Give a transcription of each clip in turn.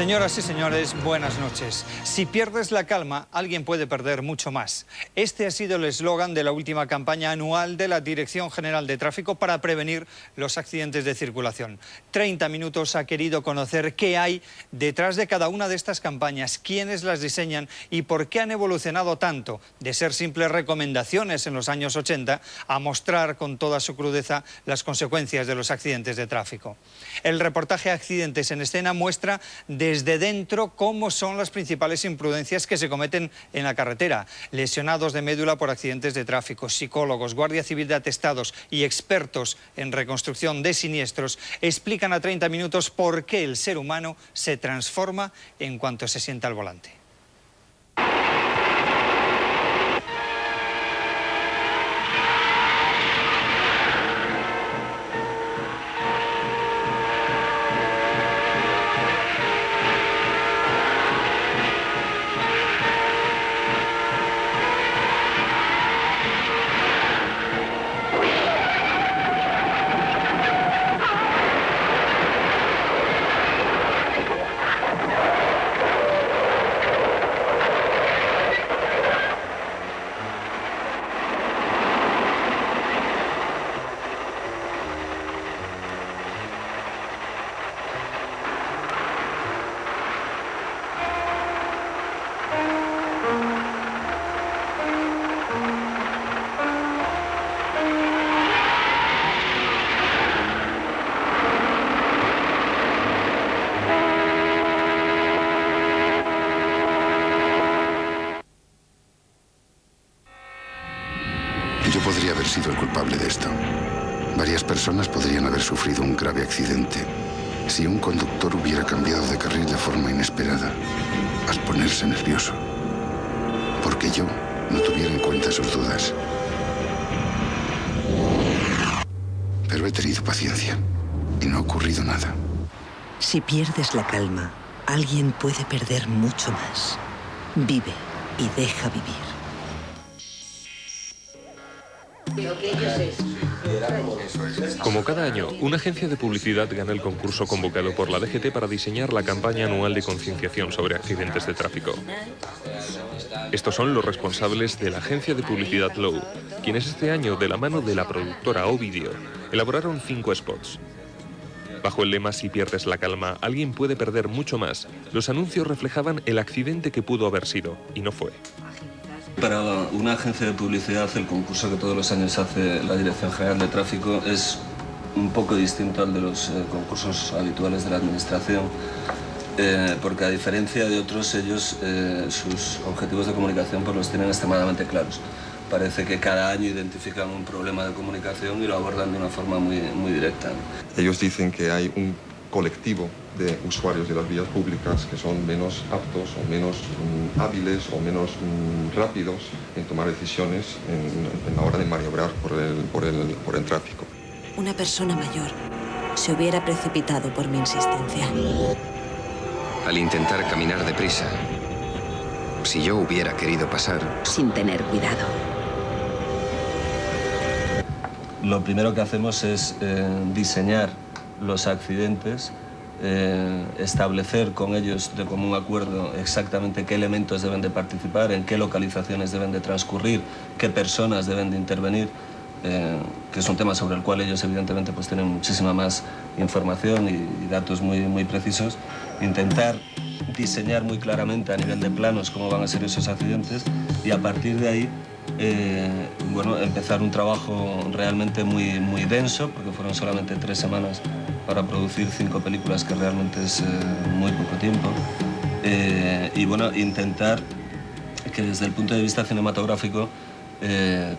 Señoras y señores, buenas noches. Si pierdes la calma, alguien puede perder mucho más. Este ha sido el eslogan de la última campaña anual de la Dirección General de Tráfico para prevenir los accidentes de circulación. 30 minutos ha querido conocer qué hay detrás de cada una de estas campañas, quiénes las diseñan y por qué han evolucionado tanto de ser simples recomendaciones en los años 80 a mostrar con toda su crudeza las consecuencias de los accidentes de tráfico. El reportaje Accidentes en Escena muestra desde dentro cómo son las principales imprudencias que se cometen en la carretera. Lesionados de médula por accidentes de tráfico, psicólogos, Guardia Civil de atestados y expertos en reconstrucción de siniestros explican a 30 minutos por qué el ser humano se transforma en cuanto se sienta al volante. Yo podría haber sido el culpable de esto. Varias personas podrían haber sufrido un grave accidente si un conductor hubiera cambiado de carril de forma inesperada, al ponerse nervioso, porque yo no tuviera en cuenta sus dudas. Pero he tenido paciencia y no ha ocurrido nada. Si pierdes la calma, alguien puede perder mucho más. Vive y deja vivir. Como cada año, una agencia de publicidad gana el concurso convocado por la DGT para diseñar la campaña anual de concienciación sobre accidentes de tráfico. Estos son los responsables de la agencia de publicidad Low, quienes este año, de la mano de la productora O-Video, elaboraron 5 spots. Bajo el lema "Si pierdes la calma, alguien puede perder mucho más", los anuncios reflejaban el accidente que pudo haber sido, y no fue. Para una agencia de publicidad, el concurso que todos los años hace la Dirección General de Tráfico es un poco distinto al de los concursos habituales de la Administración, porque a diferencia de otros, ellos sus objetivos de comunicación pues los tienen extremadamente claros. Parece que cada año identifican un problema de comunicación y lo abordan de una forma muy directa, ¿no? Ellos dicen que hay un colectivo de usuarios de las vías públicas que son menos aptos o menos hábiles o menos rápidos en tomar decisiones en la hora de maniobrar por el tráfico. Una persona mayor se hubiera precipitado por mi insistencia. Al intentar caminar deprisa, si yo hubiera querido pasar... Sin tener cuidado. Lo primero que hacemos es diseñar los accidentes, establecer con ellos de común acuerdo exactamente qué elementos deben de participar, en qué localizaciones deben de transcurrir, qué personas deben de intervenir, que es un tema sobre el cual ellos evidentemente pues tienen muchísima más información y datos muy precisos. Intentar diseñar muy claramente a nivel de planos cómo van a ser esos accidentes y a partir de ahí bueno, empezar un trabajo realmente muy denso, porque fueron solamente 3 semanas para producir 5 películas, que realmente es muy poco tiempo. Y bueno, intentar que desde el punto de vista cinematográfico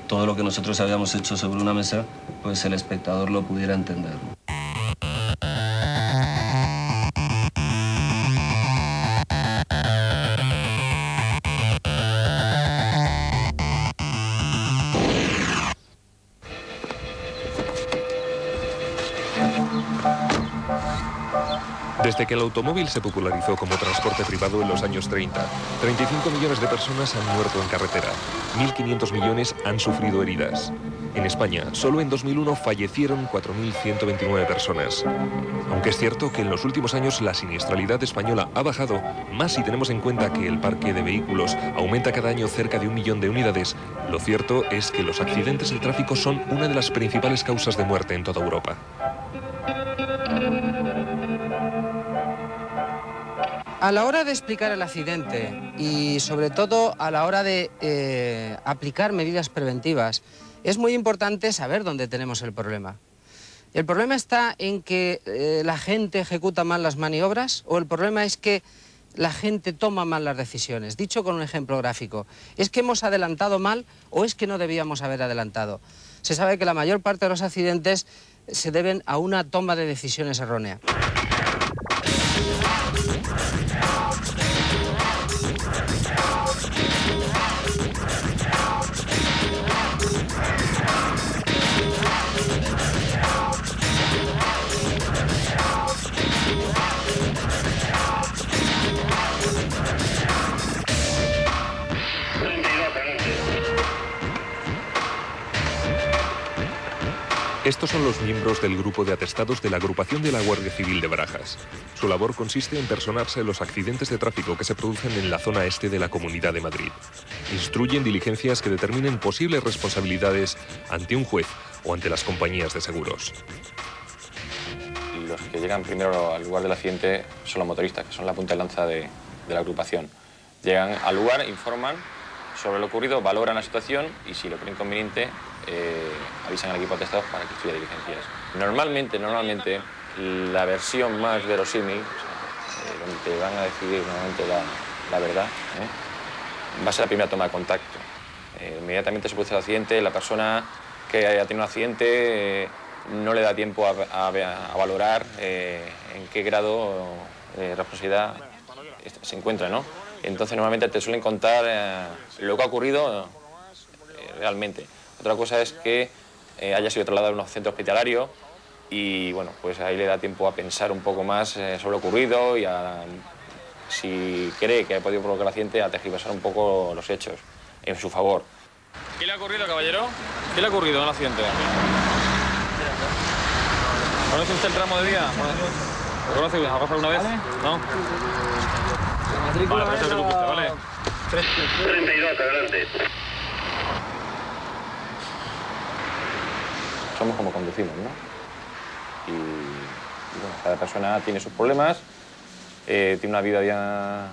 todo lo que nosotros habíamos hecho sobre una mesa, pues el espectador lo pudiera entender. Desde que el automóvil se popularizó como transporte privado en los años 30, 35 millones de personas han muerto en carretera, 1.500 millones han sufrido heridas. En España, solo en 2001 fallecieron 4.129 personas. Aunque es cierto que en los últimos años la siniestralidad española ha bajado, más si tenemos en cuenta que el parque de vehículos aumenta cada año cerca de 1 millón de unidades, lo cierto es que los accidentes de tráfico son una de las principales causas de muerte en toda Europa. A la hora de explicar el accidente y sobre todo a la hora de aplicar medidas preventivas, es muy importante saber dónde tenemos el problema. ¿El problema está en que la gente ejecuta mal las maniobras o el problema es que la gente toma mal las decisiones? Dicho con un ejemplo gráfico, ¿es que hemos adelantado mal o es que no debíamos haber adelantado? Se sabe que la mayor parte de los accidentes se deben a una toma de decisiones errónea. Estos son los miembros del grupo de atestados de la agrupación de la Guardia Civil de Barajas. Su labor consiste en personarse en los accidentes de tráfico que se producen en la zona este de la Comunidad de Madrid. Instruyen diligencias que determinen posibles responsabilidades ante un juez o ante las compañías de seguros. Los que llegan primero al lugar del accidente son los motoristas, que son la punta de lanza de la agrupación. Llegan al lugar, informan sobre lo ocurrido, valoran la situación y si lo creen conveniente avisan al equipo de atestados para que estudie diligencias. Normalmente la versión más verosímil, donde te van a decidir normalmente la verdad, va a ser la primera toma de contacto. Inmediatamente se produce el accidente, la persona que haya tenido un accidente no le da tiempo a valorar en qué grado de responsabilidad se encuentra, ¿no? Entonces normalmente te suelen contar lo que ha ocurrido realmente. Otra cosa es que haya sido trasladado a un centro hospitalario y bueno, pues ahí le da tiempo a pensar un poco más sobre lo ocurrido y si cree que ha podido provocar el accidente, a tergiversar un poco los hechos en su favor. ¿Qué le ha ocurrido, caballero? ¿Qué le ha ocurrido en el accidente? ¿Conoce usted el tramo de vía? ¿Lo conoce? ¿Ha pasado alguna vez? ¿No? Vale, pues no se preocupe usted, ¿vale? 32, adelante. Somos como conducimos, ¿no? Y bueno, cada persona tiene sus problemas, tiene una vida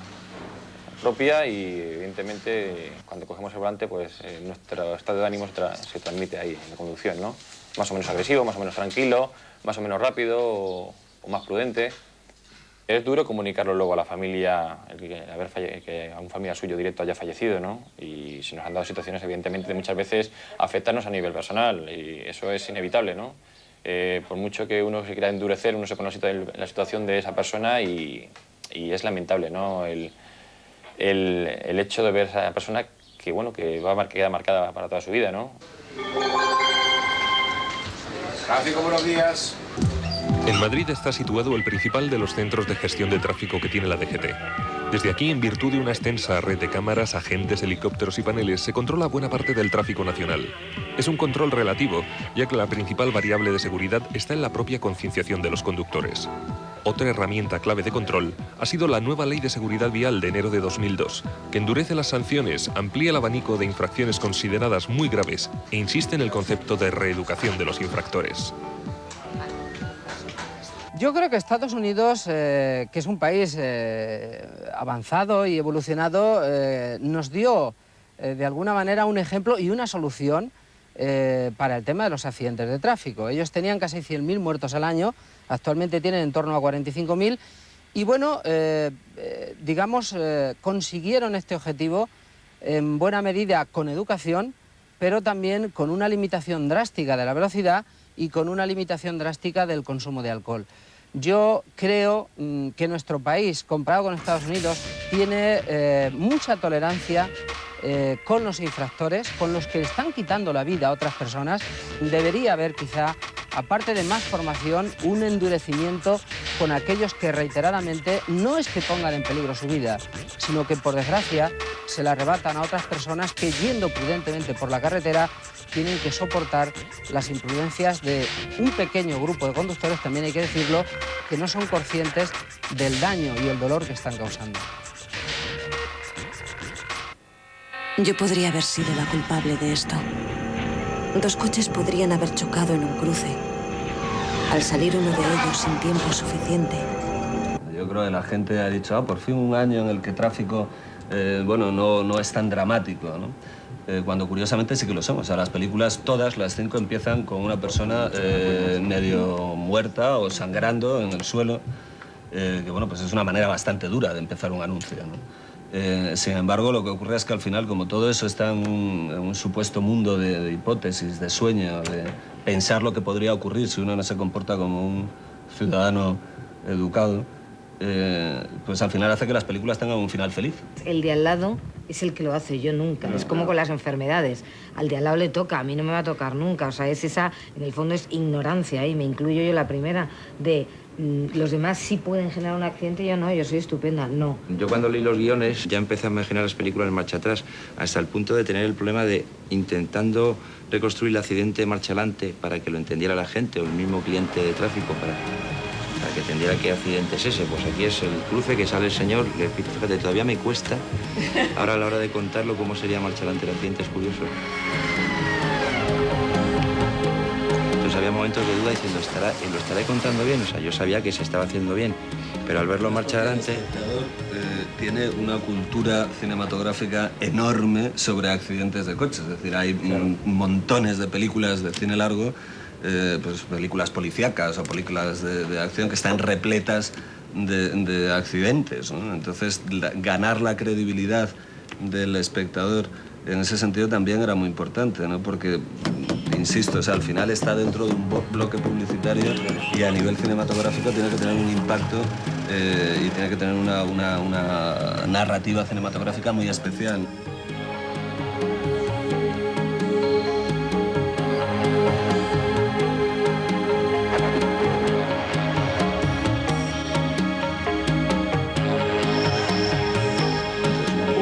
propia y evidentemente cuando cogemos el volante pues nuestro estado de ánimo se transmite ahí en la conducción, ¿no? Más o menos agresivo, más o menos tranquilo, más o menos rápido o más prudente. Es duro comunicarlo luego a la familia, que a un familiar suyo directo haya fallecido, ¿no? Y se nos han dado situaciones, evidentemente, de muchas veces afectarnos a nivel personal, y eso es inevitable, ¿no? Por mucho que uno se quiera endurecer, uno se pone en la situación de esa persona y es lamentable, ¿no? El hecho de ver a esa persona que, bueno, que queda marcada para toda su vida, ¿no? Tráfico, buenos días. En Madrid está situado el principal de los centros de gestión de tráfico que tiene la DGT. Desde aquí, en virtud de una extensa red de cámaras, agentes, helicópteros y paneles, se controla buena parte del tráfico nacional. Es un control relativo, ya que la principal variable de seguridad está en la propia concienciación de los conductores. Otra herramienta clave de control ha sido la nueva Ley de Seguridad Vial de enero de 2002, que endurece las sanciones, amplía el abanico de infracciones consideradas muy graves e insiste en el concepto de reeducación de los infractores. Yo creo que Estados Unidos, que es un país avanzado y evolucionado, nos dio de alguna manera un ejemplo y una solución para el tema de los accidentes de tráfico. Ellos tenían casi 100.000 muertos al año, actualmente tienen en torno a 45.000 y bueno, consiguieron este objetivo en buena medida con educación, pero también con una limitación drástica de la velocidad y con una limitación drástica del consumo de alcohol. Yo creo que nuestro país, comparado con Estados Unidos, tiene mucha tolerancia con los infractores, con los que están quitando la vida a otras personas. Debería haber quizá, aparte de más formación, un endurecimiento con aquellos que reiteradamente no es que pongan en peligro su vida, sino que por desgracia se la arrebatan a otras personas que yendo prudentemente por la carretera tienen que soportar las imprudencias de un pequeño grupo de conductores, también hay que decirlo, que no son conscientes del daño y el dolor que están causando. Yo podría haber sido la culpable de esto. 2 coches podrían haber chocado en un cruce. Al salir uno de ellos sin tiempo suficiente. Yo creo que la gente ha dicho, por fin un año en el que tráfico, bueno, no es tan dramático, ¿no? Cuando curiosamente sí que lo somos. O sea, las películas, todas las 5 empiezan con una persona medio muerta o sangrando en el suelo, que bueno, pues es una manera bastante dura de empezar un anuncio, ¿no? Sin embargo, lo que ocurre es que al final, como todo eso está en un supuesto mundo de hipótesis, de sueño, de pensar lo que podría ocurrir si uno no se comporta como un ciudadano educado, pues al final hace que las películas tengan un final feliz. El de al lado es el que lo hace, yo nunca. Es como con las enfermedades. Al de al lado le toca, a mí no me va a tocar nunca. O sea, es esa, en el fondo es ignorancia, y me incluyo yo la primera, de los demás sí pueden generar un accidente, yo no, yo soy estupenda, no. Yo cuando leí los guiones ya empecé a imaginar las películas en marcha atrás, hasta el punto de tener el problema de intentando reconstruir el accidente marcha adelante para que lo entendiera la gente o el mismo cliente de tráfico para que entendiera qué accidente es ese. Pues aquí es el cruce que sale el señor, le repito, fíjate, todavía me cuesta ahora a la hora de contarlo cómo sería marcha adelante el accidente, es curioso. Había momentos de duda diciendo, ¿lo estaré contando bien? O sea, yo sabía que se estaba haciendo bien, pero al verlo marcha adelante... El espectador tiene una cultura cinematográfica enorme sobre accidentes de coches. Es decir, hay montones de películas de cine largo, pues películas policíacas o películas de acción que están repletas de accidentes, ¿no? Entonces, ganar la credibilidad del espectador en ese sentido también era muy importante, ¿no? Porque, insisto, o sea, al final está dentro de un bloque publicitario y a nivel cinematográfico tiene que tener un impacto y tiene que tener una narrativa cinematográfica muy especial.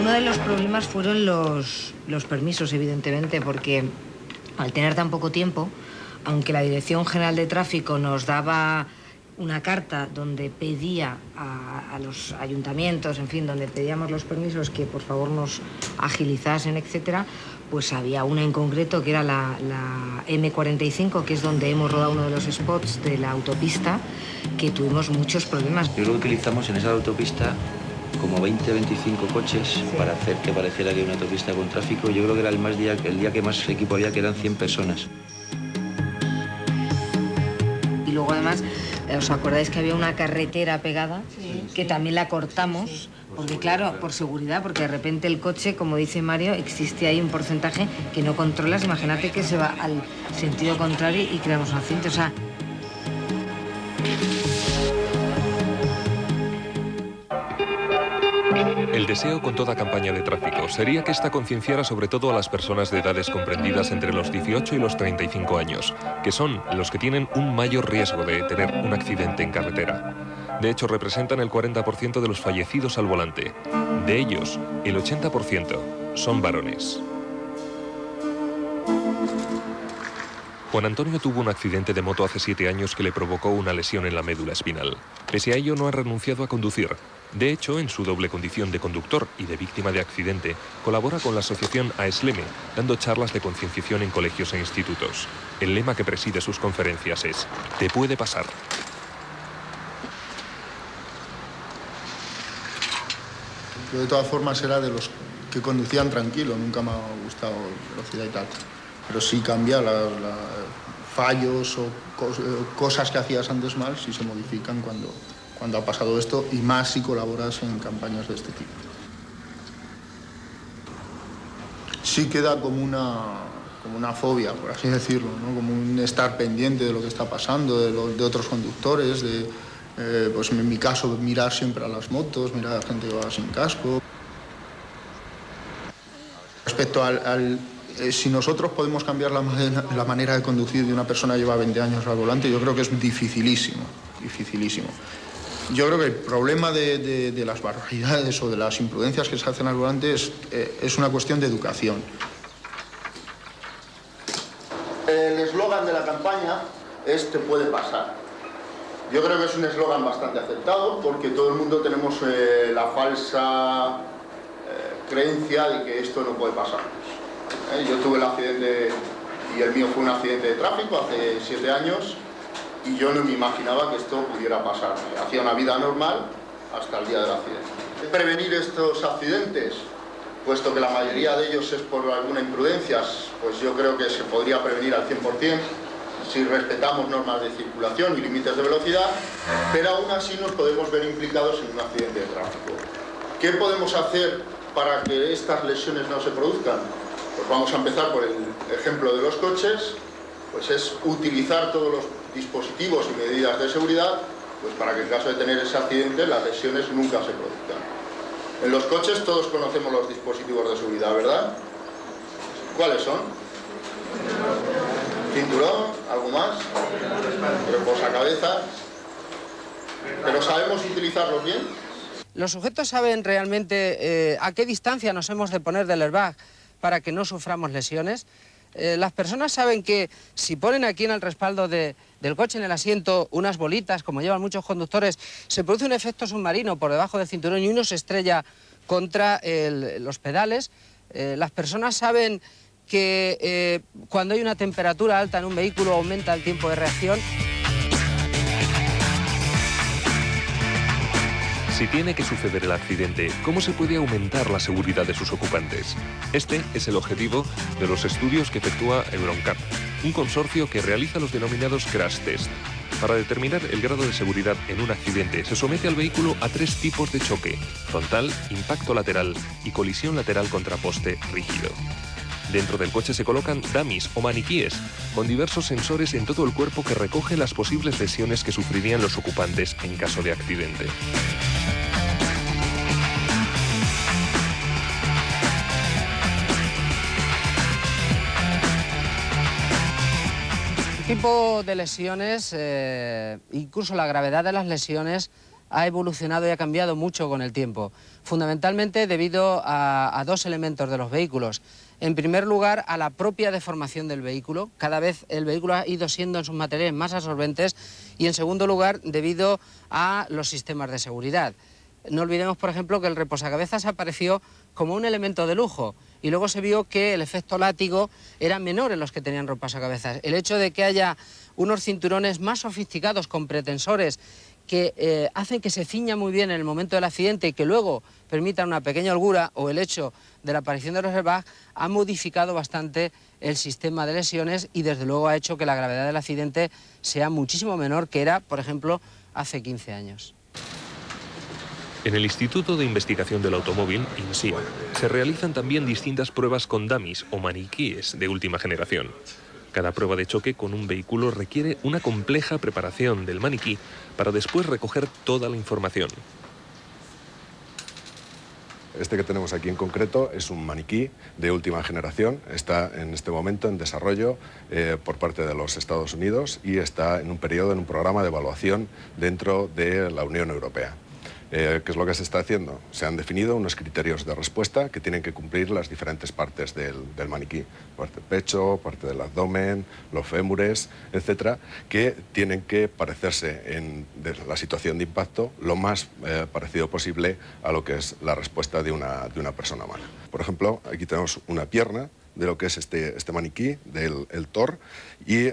Uno de los problemas fueron los permisos, evidentemente, porque al tener tan poco tiempo, aunque la Dirección General de Tráfico nos daba una carta donde pedía a los ayuntamientos, en fin, donde pedíamos los permisos que por favor nos agilizasen, etcétera, pues había una en concreto que era la M45, que es donde hemos rodado uno de los spots de la autopista, que tuvimos muchos problemas. Yo creo que utilizamos en esa autopista como 20-25 coches para hacer que pareciera que hay una autopista con tráfico. Yo creo que era el día que más equipo había, que eran 100 personas. Y luego además, ¿os acordáis que había una carretera pegada? Sí, que también la cortamos, porque claro, por seguridad, porque de repente el coche, como dice Mario, existe ahí un porcentaje que no controlas. Imagínate que se va al sentido contrario y creamos un accidente. O sea, El deseo con toda campaña de tráfico sería que esta concienciara sobre todo a las personas de edades comprendidas entre los 18 y los 35 años, que son los que tienen un mayor riesgo de tener un accidente en carretera. De hecho, representan el 40% de los fallecidos al volante. De ellos, el 80% son varones. Juan Antonio tuvo un accidente de moto hace 7 años que le provocó una lesión en la médula espinal. Pese a ello, no ha renunciado a conducir. De hecho, en su doble condición de conductor y de víctima de accidente, colabora con la asociación AESLEME, dando charlas de concienciación en colegios e institutos. El lema que preside sus conferencias es: «Te puede pasar». Yo de todas formas era de los que conducían tranquilo, nunca me ha gustado velocidad y tal. Pero sí cambia, fallos o cosas que hacías antes mal, sí se modifican cuando ha pasado esto, y más si colaboras en campañas de este tipo. Sí queda como una fobia, por así decirlo, ¿no? Como un estar pendiente de lo que está pasando, de otros conductores, pues en mi caso mirar siempre a las motos, mirar a la gente que va sin casco. Respecto si nosotros podemos cambiar la manera de conducir de una persona que lleva 20 años al volante, yo creo que es dificilísimo, dificilísimo. Yo creo que el problema de las barbaridades o de las imprudencias que se hacen al volante es una cuestión de educación. El eslogan de la campaña es "te puede pasar". Yo creo que es un eslogan bastante aceptado porque todo el mundo tenemos la falsa creencia de que esto no puede pasar. Yo tuve el accidente, y el mío fue un accidente de tráfico hace 7 años, y yo no me imaginaba que esto pudiera pasar. Hacía una vida normal hasta el día del accidente. Prevenir estos accidentes, puesto que la mayoría de ellos es por alguna imprudencia, pues yo creo que se podría prevenir al 100% si respetamos normas de circulación y límites de velocidad, pero aún así nos podemos ver implicados en un accidente de tráfico. ¿Qué podemos hacer para que estas lesiones no se produzcan? Pues vamos a empezar por el ejemplo de los coches, pues es utilizar todos los dispositivos y medidas de seguridad, pues para que en caso de tener ese accidente las lesiones nunca se produzcan. En los coches todos conocemos los dispositivos de seguridad, ¿verdad? ¿Cuáles son? Cinturón, ¿algo más? Reposacabezas. ¿Pero sabemos utilizarlos bien? ¿Los sujetos saben realmente a qué distancia nos hemos de poner del airbag para que no suframos lesiones? Las personas saben que si ponen aquí en el respaldo del coche, en el asiento, unas bolitas, como llevan muchos conductores, se produce un efecto submarino por debajo del cinturón y uno se estrella contra los pedales. Las personas saben que cuando hay una temperatura alta en un vehículo aumenta el tiempo de reacción. Si tiene que suceder el accidente, ¿cómo se puede aumentar la seguridad de sus ocupantes? Este es el objetivo de los estudios que efectúa Euroncap, un consorcio que realiza los denominados crash test. Para determinar el grado de seguridad en un accidente, se somete al vehículo a 3 tipos de choque: frontal, impacto lateral y colisión lateral contra poste rígido. Dentro del coche se colocan dummies o maniquíes, con diversos sensores en todo el cuerpo que recogen las posibles lesiones que sufrirían los ocupantes en caso de accidente. El tipo de lesiones, incluso la gravedad de las lesiones, ha evolucionado y ha cambiado mucho con el tiempo, fundamentalmente debido a 2 elementos de los vehículos. En primer lugar, a la propia deformación del vehículo. Cada vez el vehículo ha ido siendo en sus materiales más absorbentes, y en segundo lugar, debido a los sistemas de seguridad. No olvidemos, por ejemplo, que el reposacabezas apareció como un elemento de lujo y luego se vio que el efecto látigo era menor en los que tenían reposacabezas. El hecho de que haya unos cinturones más sofisticados con pretensores que hacen que se ciña muy bien en el momento del accidente y que luego permitan una pequeña holgura, o el hecho de la aparición de los airbags, ha modificado bastante el sistema de lesiones y desde luego ha hecho que la gravedad del accidente sea muchísimo menor que era, por ejemplo, hace 15 años. En el Instituto de Investigación del Automóvil, INSIA, se realizan también distintas pruebas con dummies o maniquíes de última generación. Cada prueba de choque con un vehículo requiere una compleja preparación del maniquí para después recoger toda la información. Este que tenemos aquí en concreto es un maniquí de última generación. Está en este momento en desarrollo por parte de los Estados Unidos y está en un programa de evaluación dentro de la Unión Europea. ¿Qué es lo que se está haciendo? Se han definido unos criterios de respuesta que tienen que cumplir las diferentes partes del maniquí. Parte del pecho, parte del abdomen, los fémures, etcétera, que tienen que parecerse en la situación de impacto lo más parecido posible a lo que es la respuesta de una persona humana. Por ejemplo, aquí tenemos una pierna de lo que es este maniquí, del TOR, y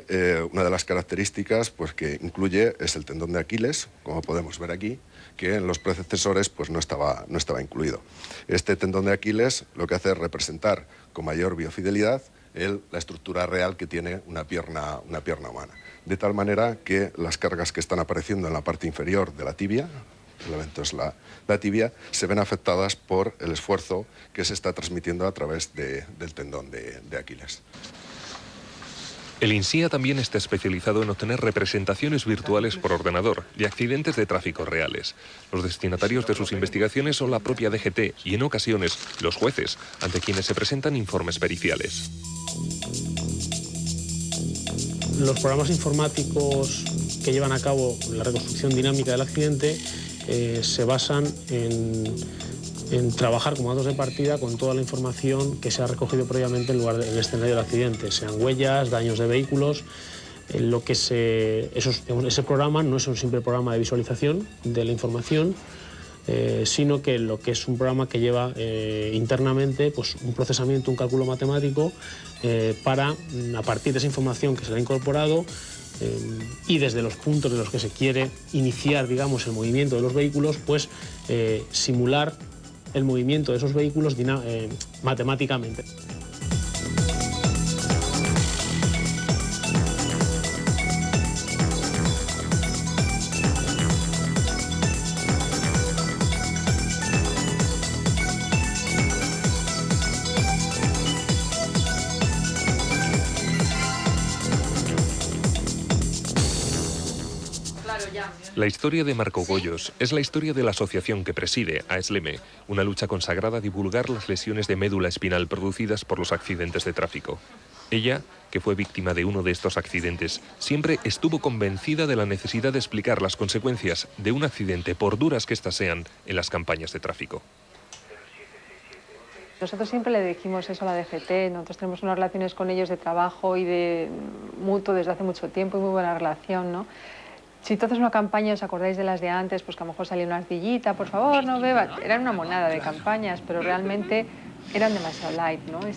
una de las características pues, que incluye es el tendón de Aquiles, como podemos ver aquí, que en los predecesores pues, no estaba incluido. Este tendón de Aquiles lo que hace es representar con mayor biofidelidad la estructura real que tiene una pierna humana. De tal manera que las cargas que están apareciendo en la parte inferior de la tibia, el elemento es la tibia, se ven afectadas por el esfuerzo que se está transmitiendo a través del tendón de Aquiles. El INSIA también está especializado en obtener representaciones virtuales por ordenador de accidentes de tráfico reales. Los destinatarios de sus investigaciones son la propia DGT y en ocasiones los jueces, ante quienes se presentan informes periciales. Los programas informáticos que llevan a cabo la reconstrucción dinámica del accidente se basan en en trabajar como datos de partida con toda la información que se ha recogido previamente en el escenario del accidente, sean huellas, daños de vehículos. Ese programa no es un simple programa de visualización de la información, sino que lo que es un programa que lleva internamente pues, un procesamiento, un cálculo matemático para, a partir de esa información que se le ha incorporado y desde los puntos de los que se quiere iniciar, digamos, el movimiento de los vehículos, pues simular el movimiento de esos vehículos matemáticamente. La historia de Marco Goyos es la historia de la asociación que preside, AESLEME, una lucha consagrada a divulgar las lesiones de médula espinal producidas por los accidentes de tráfico. Ella, que fue víctima de uno de estos accidentes, siempre estuvo convencida de la necesidad de explicar las consecuencias de un accidente, por duras que éstas sean, en las campañas de tráfico. Nosotros siempre le dijimos eso a la DGT, nosotros tenemos unas relaciones con ellos de trabajo y de mutuo desde hace mucho tiempo y muy buena relación, ¿no? Si tú haces una campaña, ¿os acordáis de las de antes? Pues que a lo mejor salía una ardillita, por favor, no beba. Eran una monada de campañas, pero realmente eran demasiado light, ¿no? Y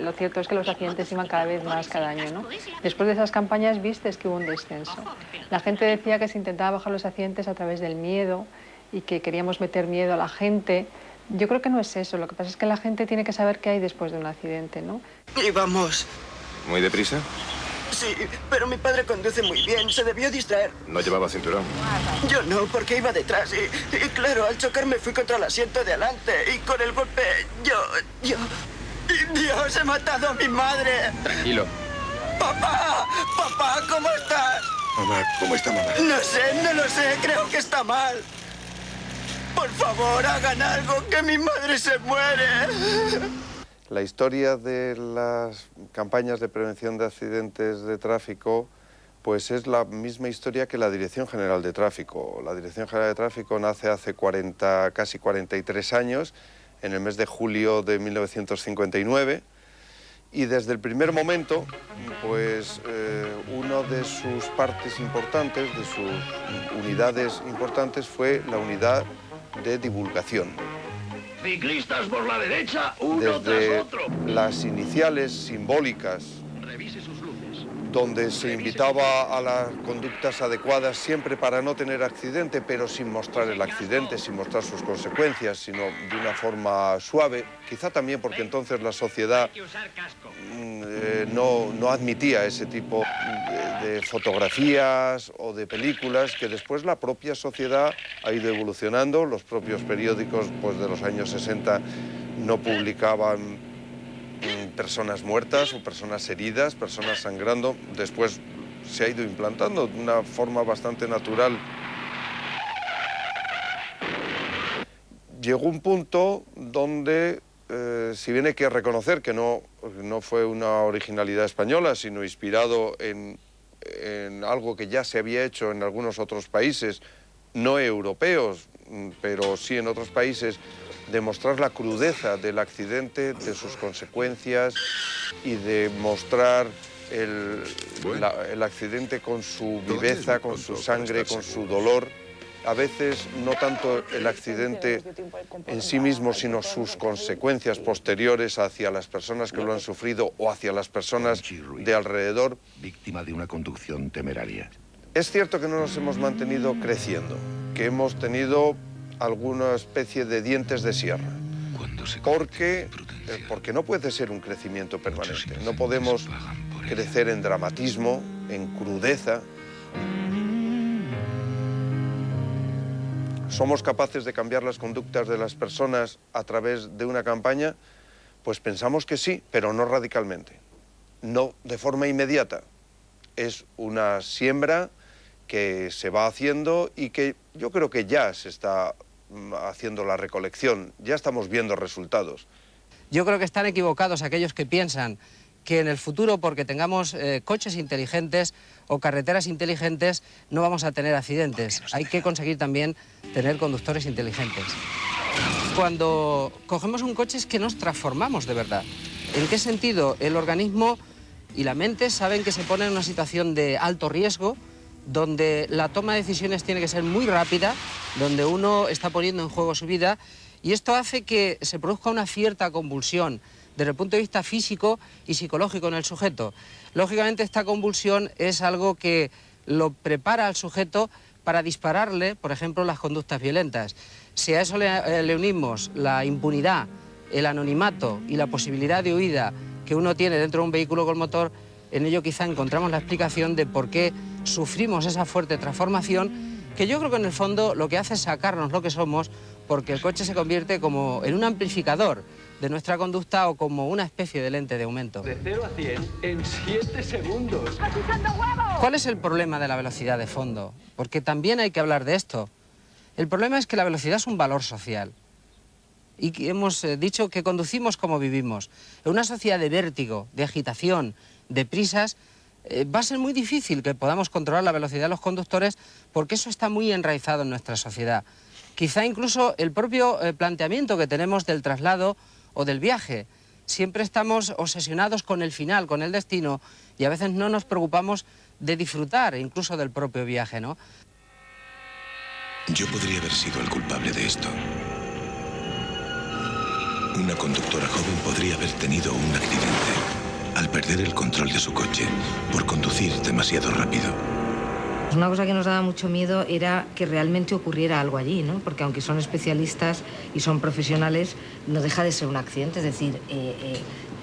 lo cierto es que los accidentes iban cada vez más cada año, ¿no? Después de esas campañas vistes que hubo un descenso. La gente decía que se intentaba bajar los accidentes a través del miedo y que queríamos meter miedo a la gente. Yo creo que no es eso, lo que pasa es que la gente tiene que saber qué hay después de un accidente, ¿no? Íbamos. ¿Muy deprisa? Sí, pero mi padre conduce muy bien, se debió distraer. ¿No llevaba cinturón? Yo no, porque iba detrás y claro, al chocar me fui contra el asiento de adelante y con el golpe Dios, he matado a mi madre. Tranquilo. ¡Papá! ¡Papá! ¿Cómo estás? Mamá, ¿cómo está mamá? No lo sé, creo que está mal. Por favor, hagan algo, que mi madre se muere. La historia de las campañas de prevención de accidentes de tráfico pues es la misma historia que la Dirección General de Tráfico. La Dirección General de Tráfico nace hace casi 43 años, en el mes de julio de 1959, y desde el primer momento, pues una de sus partes importantes, de sus unidades importantes, fue la unidad de divulgación. Ciclistas por la derecha, uno Desde tras otro. las iniciales simbólicas, Revise sus luces. donde se invitaba a las conductas adecuadas siempre para no tener accidente, pero sin mostrar el accidente, sin mostrar sus consecuencias, sino de una forma suave. Quizá también porque entonces la sociedad no admitía ese tipo de fotografías o de películas, que después la propia sociedad ha ido evolucionando. Los propios periódicos pues, de los años 60 no publicaban personas muertas o personas heridas, personas sangrando. Después se ha ido implantando de una forma bastante natural. Llegó un punto donde, si bien hay que reconocer que no fue una originalidad española, sino inspirado en algo que ya se había hecho en algunos otros países, no europeos, pero sí en otros países, demostrar la crudeza del accidente, de sus consecuencias y de mostrar el accidente con su viveza, con su sangre, con su dolor. A veces no tanto el accidente en sí mismo, sino sus consecuencias posteriores hacia las personas que lo han sufrido o hacia las personas de alrededor. Víctima de una conducción temeraria. Es cierto que no nos hemos mantenido creciendo, que hemos tenido alguna especie de dientes de sierra, porque no puede ser un crecimiento permanente. No podemos crecer en dramatismo, en crudeza. ¿Somos capaces de cambiar las conductas de las personas a través de una campaña? Pues pensamos que sí, pero no radicalmente, no de forma inmediata. Es una siembra que se va haciendo y que yo creo que ya se está haciendo la recolección, ya estamos viendo resultados. Yo creo que están equivocados aquellos que piensan que en el futuro, porque tengamos coches inteligentes o carreteras inteligentes, no vamos a tener accidentes. Hay que conseguir también tener conductores inteligentes. Cuando cogemos un coche es que nos transformamos de verdad. ¿En qué sentido? El organismo y la mente saben que se pone en una situación de alto riesgo, donde la toma de decisiones tiene que ser muy rápida, donde uno está poniendo en juego su vida, y esto hace que se produzca una cierta convulsión desde el punto de vista físico y psicológico en el sujeto. Lógicamente, esta convulsión es algo que lo prepara al sujeto para dispararle, por ejemplo, las conductas violentas. Si a eso le unimos la impunidad, el anonimato y la posibilidad de huida que uno tiene dentro de un vehículo con motor, en ello quizá encontramos la explicación de por qué sufrimos esa fuerte transformación, que yo creo que en el fondo lo que hace es sacarnos lo que somos, porque el coche se convierte como en un amplificador de nuestra conducta o como una especie de lente de aumento. De 0 a 100 en 7 segundos. ¿Cuál es el problema de la velocidad de fondo? Porque también hay que hablar de esto. El problema es que la velocidad es un valor social. Y que hemos dicho que conducimos como vivimos. En una sociedad de vértigo, de agitación, de prisas, va a ser muy difícil que podamos controlar la velocidad de los conductores, porque eso está muy enraizado en nuestra sociedad. Quizá incluso el propio planteamiento que tenemos del traslado o del viaje. Siempre estamos obsesionados con el final, con el destino, y a veces no nos preocupamos de disfrutar incluso del propio viaje, ¿no? Yo podría haber sido el culpable de esto. Una conductora joven podría haber tenido un accidente al perder el control de su coche por conducir demasiado rápido. Una cosa que nos daba mucho miedo era que realmente ocurriera algo allí, ¿no? Porque aunque son especialistas y son profesionales, no deja de ser un accidente. Es decir,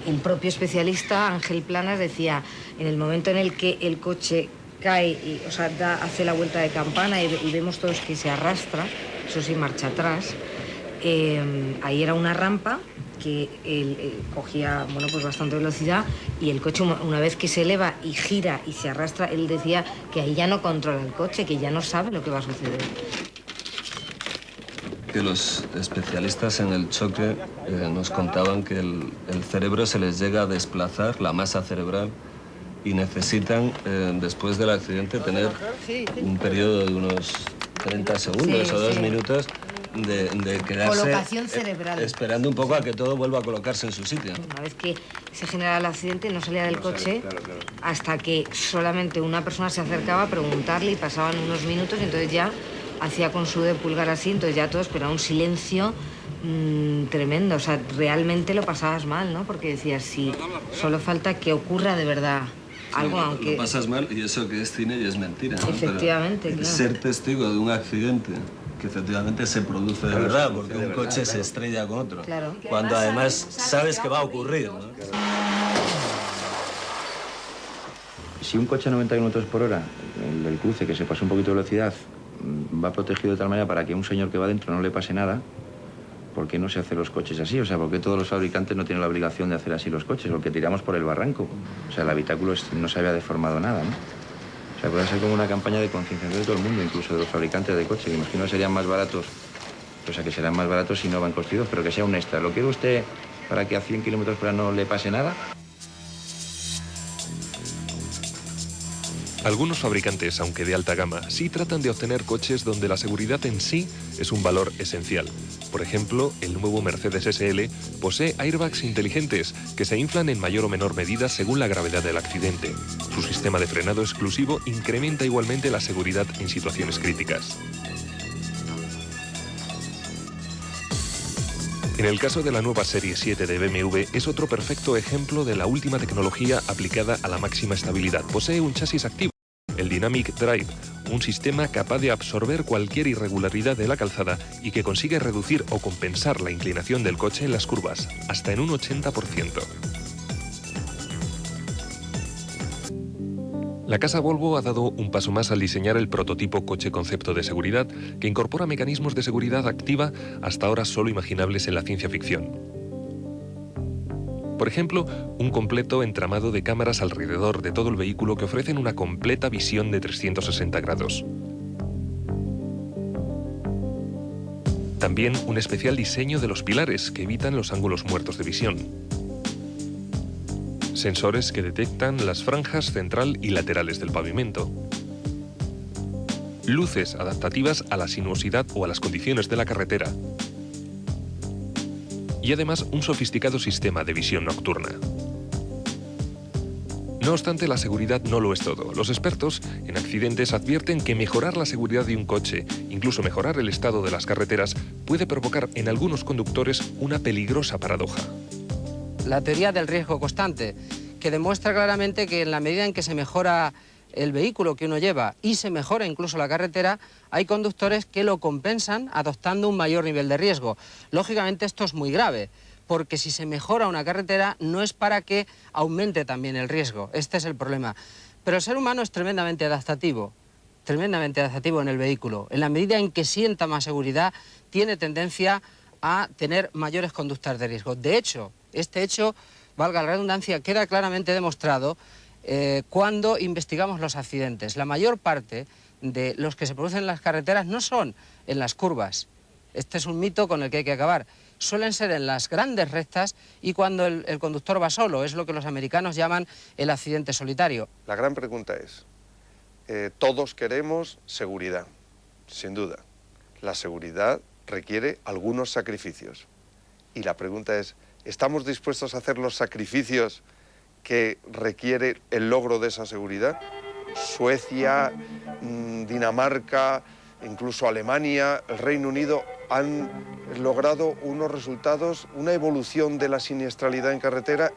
el propio especialista, Ángel Planas, decía, en el momento en el que el coche cae, y, o sea, hace la vuelta de campana y vemos todos que se arrastra, eso sí, marcha atrás, ahí era una rampa que él cogía, bueno, pues bastante velocidad, y el coche, una vez que se eleva y gira y se arrastra, él decía que ahí ya no controla el coche, que ya no sabe lo que va a suceder. Que los especialistas en el choque nos contaban que el cerebro se les llega a desplazar, la masa cerebral, y necesitan, después del accidente, tener un periodo de unos 30 segundos o 2 minutos de quedarse Colocación cerebral. Esperando un poco a que todo vuelva a colocarse en su sitio. Una vez que se generaba el accidente, no salía del coche hasta que solamente una persona se acercaba a preguntarle, y pasaban unos minutos y entonces ya hacía con su dedo pulgar así, entonces ya todo, pero era un silencio tremendo. O sea, realmente lo pasabas mal, ¿no? Porque decías, sí, solo falta que ocurra de verdad algo, sí, aunque... Lo pasas mal, y eso que es cine y es mentira, ¿no? Efectivamente, Pero claro. ser testigo de un accidente que efectivamente se produce de verdad, porque un coche se estrella con otro, claro, cuando además sabes que va a ocurrir, ¿no? Si un coche a 90 km por hora, el cruce, que se pasa un poquito de velocidad, va protegido de tal manera para que a un señor que va dentro no le pase nada, ¿por qué no se hacen los coches así? O sea, ¿por qué todos los fabricantes no tienen la obligación de hacer así los coches? Porque tiramos por el barranco. O sea, el habitáculo no se había deformado nada, ¿no? O sea, puede ser como una campaña de concienciación de todo el mundo, incluso de los fabricantes de coches, que imagino que serían más baratos, o sea, que serán más baratos si no van construidos, pero que sea un extra. ¿Lo quiere usted para que a 100 km por hora no le pase nada? Algunos fabricantes, aunque de alta gama, sí tratan de obtener coches donde la seguridad en sí es un valor esencial. Por ejemplo, el nuevo Mercedes SL posee airbags inteligentes que se inflan en mayor o menor medida según la gravedad del accidente. Su sistema de frenado exclusivo incrementa igualmente la seguridad en situaciones críticas. En el caso de la nueva Serie 7 de BMW, es otro perfecto ejemplo de la última tecnología aplicada a la máxima estabilidad. Posee un chasis activo, el Dynamic Drive, un sistema capaz de absorber cualquier irregularidad de la calzada y que consigue reducir o compensar la inclinación del coche en las curvas, hasta en un 80%. La casa Volvo ha dado un paso más al diseñar el prototipo coche concepto de seguridad que incorpora mecanismos de seguridad activa hasta ahora solo imaginables en la ciencia ficción. Por ejemplo, un completo entramado de cámaras alrededor de todo el vehículo que ofrecen una completa visión de 360 grados. También un especial diseño de los pilares que evitan los ángulos muertos de visión. Sensores que detectan las franjas central y laterales del pavimento. Luces adaptativas a la sinuosidad o a las condiciones de la carretera. y además un sofisticado sistema de visión nocturna. No obstante, la seguridad no lo es todo. Los expertos en accidentes advierten que mejorar la seguridad de un coche, incluso mejorar el estado de las carreteras, puede provocar en algunos conductores una peligrosa paradoja. La teoría del riesgo constante, que demuestra claramente que en la medida en que se mejora el vehículo que uno lleva y se mejora incluso la carretera, hay conductores que lo compensan adoptando un mayor nivel de riesgo. Lógicamente esto es muy grave, porque si se mejora una carretera no es para que aumente también el riesgo. Este es el problema. Pero el ser humano es tremendamente adaptativo en el vehículo. En la medida en que sienta más seguridad, tiene tendencia a tener mayores conductas de riesgo. De hecho, este hecho, valga la redundancia, queda claramente demostrado cuando investigamos los accidentes. La mayor parte de los que se producen en las carreteras no son en las curvas. Este es un mito con el que hay que acabar. Suelen ser en las grandes rectas y cuando el conductor va solo. Es lo que los americanos llaman el accidente solitario. La gran pregunta es, todos queremos seguridad, sin duda. La seguridad requiere algunos sacrificios. Y la pregunta es, ¿estamos dispuestos a hacer los sacrificios que requiere el logro de esa seguridad? Suecia, Dinamarca, incluso Alemania, el Reino Unido han logrado unos resultados, una evolución de la siniestralidad en carretera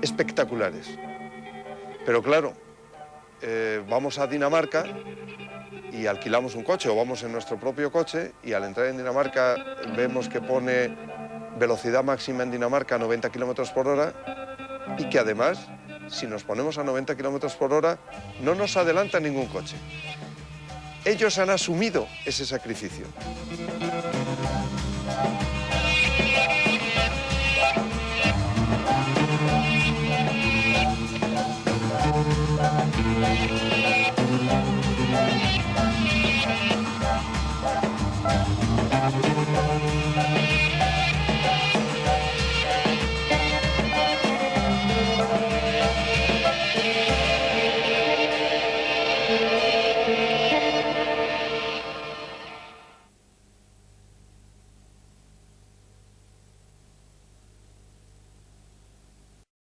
espectaculares. Pero claro, vamos a Dinamarca y alquilamos un coche o vamos en nuestro propio coche y al entrar en Dinamarca vemos que pone velocidad máxima en Dinamarca a 90 km por hora y que además, si nos ponemos a 90 km por hora, no nos adelanta ningún coche. Ellos han asumido ese sacrificio.